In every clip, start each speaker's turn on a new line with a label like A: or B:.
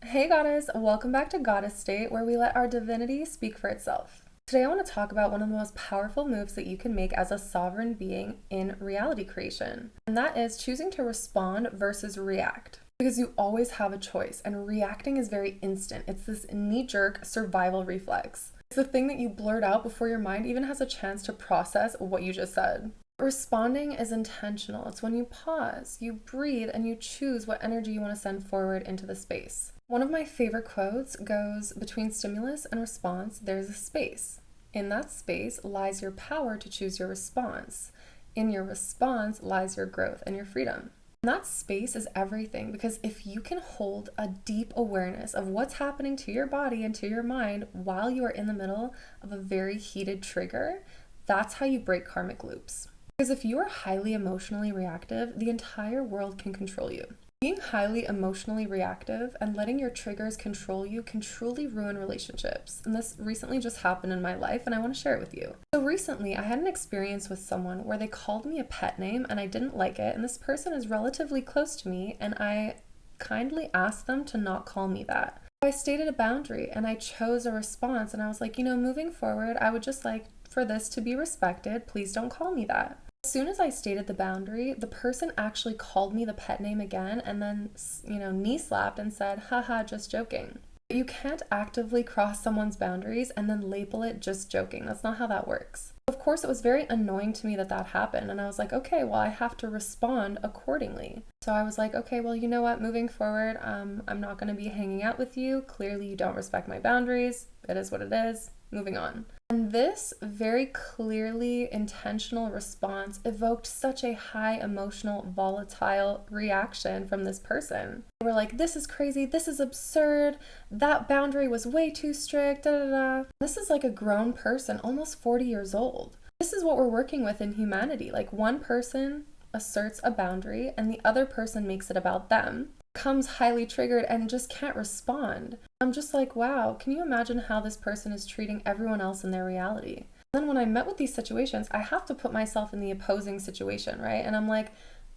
A: Hey Goddess, welcome back to Goddess State, where we let our divinity speak for itself. Today I want to talk about one of the most powerful moves that you can make as a sovereign being in reality creation, and that is choosing to respond versus react. Because you always have a choice, and reacting is very instant. It's this knee-jerk survival reflex. It's the thing that you blurt out before your mind even has a chance to process what you just said. Responding is intentional. It's when you pause, you breathe, and you choose what energy you want to send forward into the space. One of my favorite quotes goes, "Between stimulus and response, there's a space. In that space lies your power to choose your response. In your response lies your growth and your freedom." And that space is everything, because if you can hold a deep awareness of what's happening to your body and to your mind while you are in the middle of a very heated trigger, that's how you break karmic loops. Because if you are highly emotionally reactive, the entire world can control you. Being highly emotionally reactive and letting your triggers control you can truly ruin relationships. And this recently just happened in my life, and I want to share it with you. So recently, I had an experience with someone where they called me a pet name and I didn't like it. And this person is relatively close to me, and I kindly asked them to not call me that. I stated a boundary and I chose a response, and I was like, moving forward, I would just like for this to be respected. Please don't call me that. As soon as I stated the boundary, the person actually called me the pet name again and then, knee slapped and said, "Haha, just joking." You can't actively cross someone's boundaries and then label it just joking. That's not how that works. Of course, it was very annoying to me that that happened. And I was like, okay, well, I have to respond accordingly. So I was like, okay, well, you know what? Moving forward, I'm not going to be hanging out with you. Clearly, you don't respect my boundaries. It is what it is. Moving on. And this very clearly intentional response evoked such a high emotional, volatile reaction from this person. They were like, "This is crazy. This is absurd. That boundary was way too strict. Da, da, da." This is like a grown person, almost 40 years old. This is what we're working with in humanity. Like, one person asserts a boundary and the other person makes it about them, becomes highly triggered and just can't respond. I'm just like, wow, can you imagine how this person is treating everyone else in their reality? And then when I met with these situations, I have to put myself in the opposing situation, right? And I'm like,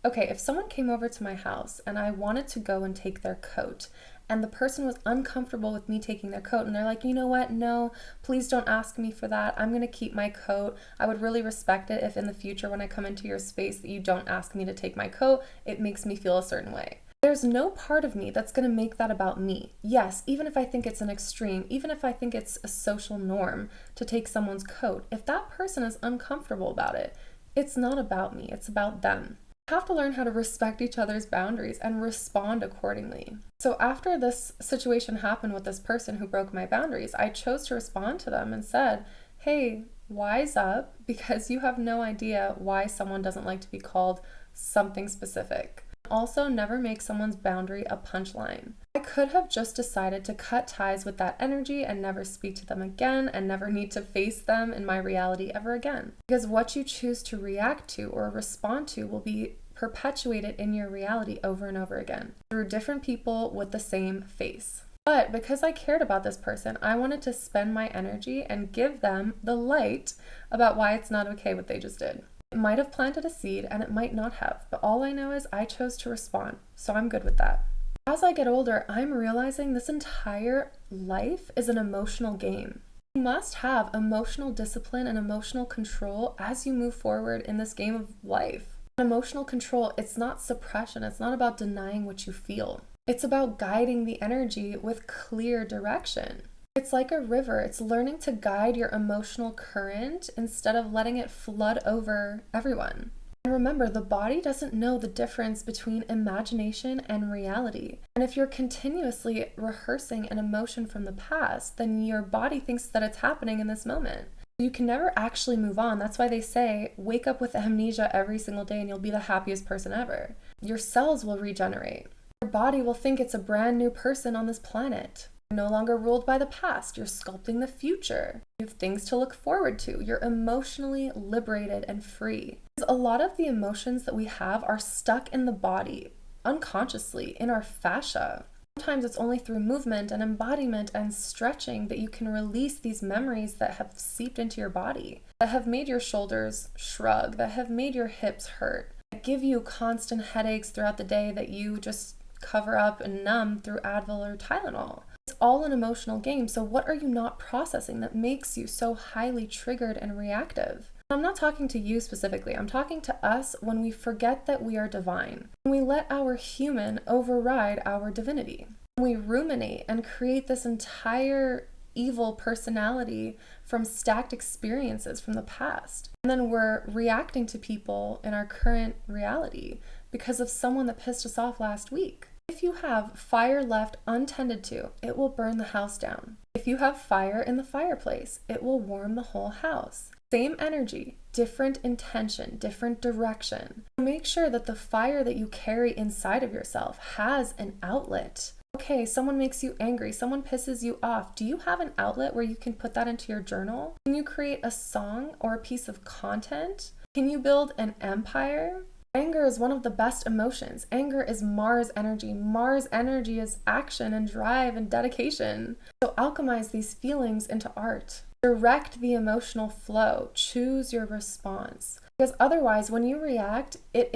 A: okay, if someone came over to my house and I wanted to go and take their coat, and the person was uncomfortable with me taking their coat, and they're like, "You know what? No, please don't ask me for that. I'm going to keep my coat. I would really respect it if in the future when I come into your space that you don't ask me to take my coat. It makes me feel a certain way." There's no part of me that's going to make that about me. Yes, even if I think it's an extreme, even if I think it's a social norm to take someone's coat, if that person is uncomfortable about it, it's not about me, it's about them. We have to learn how to respect each other's boundaries and respond accordingly. So after this situation happened with this person who broke my boundaries, I chose to respond to them and said, "Hey, wise up, because you have no idea why someone doesn't like to be called something specific." Also, never make someone's boundary a punchline. I could have just decided to cut ties with that energy and never speak to them again and never need to face them in my reality ever again. Because what you choose to react to or respond to will be perpetuated in your reality over and over again through different people with the same face. But because I cared about this person, I wanted to spend my energy and give them the light about why it's not okay what they just did. It might have planted a seed and it might not have, but all I know is I chose to respond, so I'm good with that. As I get older, I'm realizing this entire life is an emotional game. You must have emotional discipline and emotional control as you move forward in this game of life. Emotional control, it's not suppression, it's not about denying what you feel. It's about guiding the energy with clear direction. It's like a river. It's learning to guide your emotional current instead of letting it flood over everyone. And remember, the body doesn't know the difference between imagination and reality. And if you're continuously rehearsing an emotion from the past, then your body thinks that it's happening in this moment. You can never actually move on. That's why they say, wake up with amnesia every single day and you'll be the happiest person ever. Your cells will regenerate. Your body will think it's a brand new person on this planet. No longer ruled by the past. You're sculpting the future. You have things to look forward to. You're emotionally liberated and free. Because a lot of the emotions that we have are stuck in the body, unconsciously, in our fascia. Sometimes it's only through movement and embodiment and stretching that you can release these memories that have seeped into your body, that have made your shoulders shrug, that have made your hips hurt, that give you constant headaches throughout the day that you just cover up and numb through Advil or Tylenol. It's all an emotional game, so what are you not processing that makes you so highly triggered and reactive? I'm not talking to you specifically, I'm talking to us when we forget that we are divine, when we let our human override our divinity, when we ruminate and create this entire evil personality from stacked experiences from the past. And then we're reacting to people in our current reality because of someone that pissed us off last week. If you have fire left untended to, it will burn the house down. If you have fire in the fireplace, it will warm the whole house. Same energy, different intention, different direction. Make sure that the fire that you carry inside of yourself has an outlet. Okay, someone makes you angry, someone pisses you off. Do you have an outlet where you can put that into your journal? Can you create a song or a piece of content? Can you build an empire? Anger is one of the best emotions. Anger is Mars energy. Mars energy is action and drive and dedication. So alchemize these feelings into art. Direct the emotional flow. Choose your response. Because otherwise, when you react, it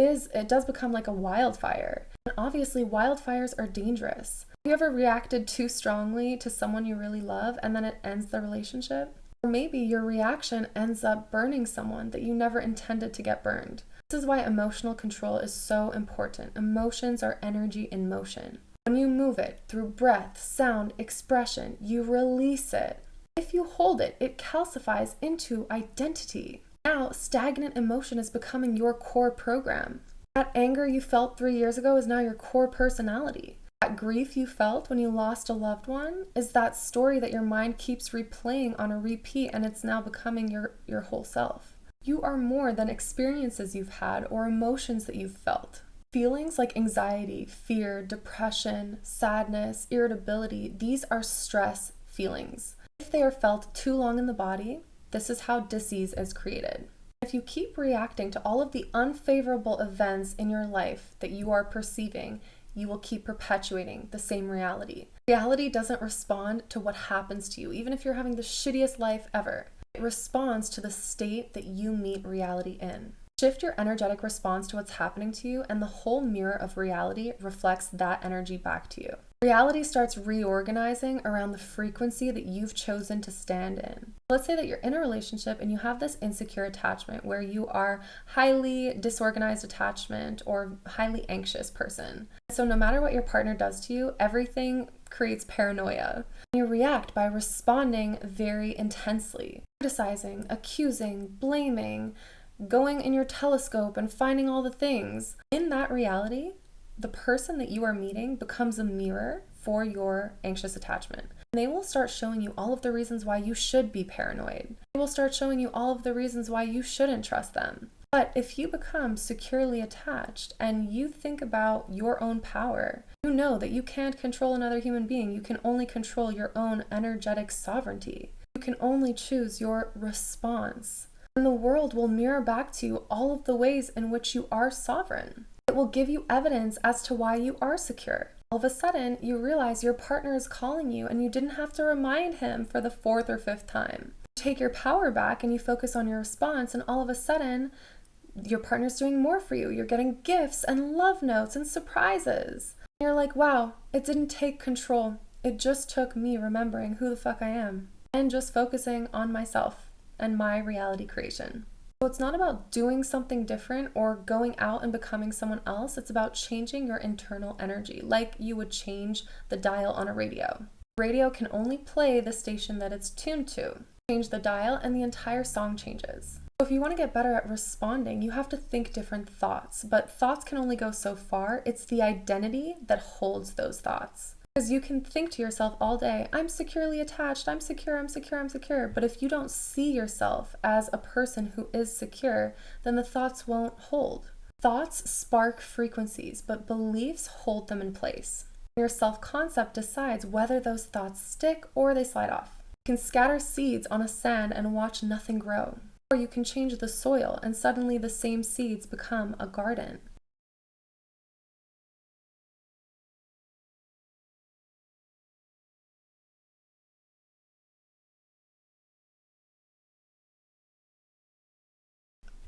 A: does become like a wildfire. And obviously, wildfires are dangerous. Have you ever reacted too strongly to someone you really love and then it ends the relationship? Or maybe your reaction ends up burning someone that you never intended to get burned. This is why emotional control is so important. Emotions are energy in motion. When you move it through breath, sound, expression, you release it. If you hold it, it calcifies into identity. Now, stagnant emotion is becoming your core program. That anger you felt 3 years ago is now your core personality. That grief you felt when you lost a loved one is that story that your mind keeps replaying on a repeat, and it's now becoming your whole self. You are more than experiences you've had or emotions that you've felt. Feelings like anxiety, fear, depression, sadness, irritability, these are stress feelings. If they are felt too long in the body, this is how disease is created. If you keep reacting to all of the unfavorable events in your life that you are perceiving, you will keep perpetuating the same reality. Reality doesn't respond to what happens to you, even if you're having the shittiest life ever. It responds to the state that you meet reality in. Shift your energetic response to what's happening to you, and the whole mirror of reality reflects that energy back to you. Reality starts reorganizing around the frequency that you've chosen to stand in. Let's say that you're in a relationship and you have this insecure attachment where you are highly disorganized attachment or highly anxious person. So no matter what your partner does to you, everything creates paranoia. You react by responding very intensely, criticizing, accusing, blaming, going in your telescope and finding all the things. In that reality, the person that you are meeting becomes a mirror for your anxious attachment. And they will start showing you all of the reasons why you should be paranoid. They will start showing you all of the reasons why you shouldn't trust them. But if you become securely attached and you think about your own power, you know that you can't control another human being. You can only control your own energetic sovereignty. You can only choose your response. And the world will mirror back to you all of the ways in which you are sovereign. It will give you evidence as to why you are secure. All of a sudden, you realize your partner is calling you and you didn't have to remind him for the 4th or 5th time. You take your power back and you focus on your response, and all of a sudden, your partner's doing more for you. You're getting gifts and love notes and surprises. And you're like, wow, it didn't take control. It just took me remembering who the fuck I am and just focusing on myself and my reality creation. So it's not about doing something different or going out and becoming someone else. It's about changing your internal energy, like you would change the dial on a radio. Radio can only play the station that it's tuned to. Change the dial and the entire song changes. So if you want to get better at responding, you have to think different thoughts, but thoughts can only go so far. It's the identity that holds those thoughts. Because you can think to yourself all day, I'm securely attached, I'm secure, I'm secure, I'm secure. But if you don't see yourself as a person who is secure, then the thoughts won't hold. Thoughts spark frequencies, but beliefs hold them in place. Your self-concept decides whether those thoughts stick or they slide off. You can scatter seeds on a sand and watch nothing grow. Or you can change the soil and suddenly the same seeds become a garden.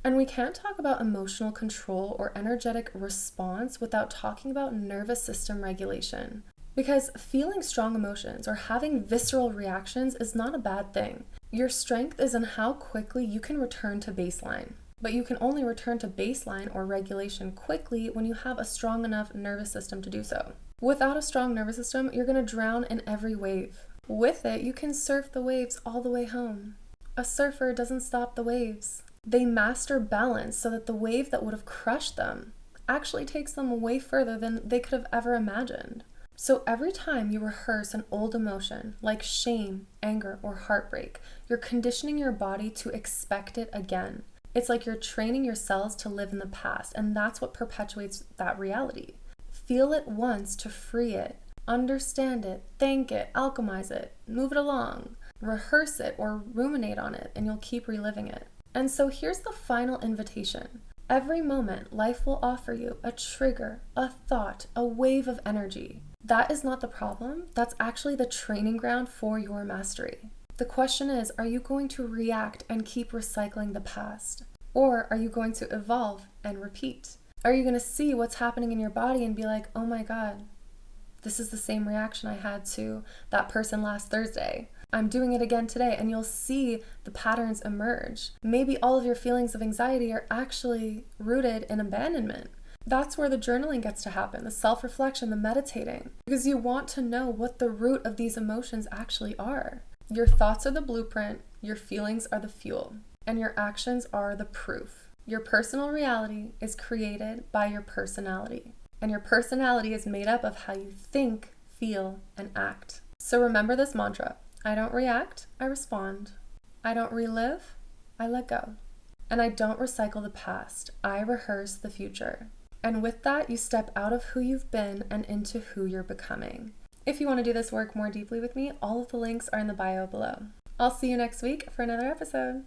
A: And we can't talk about emotional control or energetic response without talking about nervous system regulation. Because feeling strong emotions or having visceral reactions is not a bad thing. Your strength is in how quickly you can return to baseline. But you can only return to baseline or regulation quickly when you have a strong enough nervous system to do so. Without a strong nervous system, you're going to drown in every wave. With it, you can surf the waves all the way home. A surfer doesn't stop the waves. They master balance so that the wave that would have crushed them actually takes them way further than they could have ever imagined. So every time you rehearse an old emotion like shame, anger, or heartbreak, you're conditioning your body to expect it again. It's like you're training your cells to live in the past, and that's what perpetuates that reality. Feel it once to free it, understand it, thank it, alchemize it, move it along, rehearse it or ruminate on it, and you'll keep reliving it. And so here's the final invitation. Every moment, life will offer you a trigger, a thought, a wave of energy. That is not the problem. That's actually the training ground for your mastery. The question is, are you going to react and keep recycling the past? Or are you going to evolve and repeat? Are you going to see what's happening in your body and be like, oh my God, this is the same reaction I had to that person last Thursday. I'm doing it again today, and you'll see the patterns emerge. Maybe all of your feelings of anxiety are actually rooted in abandonment. That's where the journaling gets to happen, the self-reflection, the meditating, because you want to know what the root of these emotions actually are. Your thoughts are the blueprint, your feelings are the fuel, and your actions are the proof. Your personal reality is created by your personality, and your personality is made up of how you think, feel, and act. So remember this mantra. I don't react, I respond. I don't relive, I let go. And I don't recycle the past, I rehearse the future. And with that, you step out of who you've been and into who you're becoming. If you want to do this work more deeply with me, all of the links are in the bio below. I'll see you next week for another episode.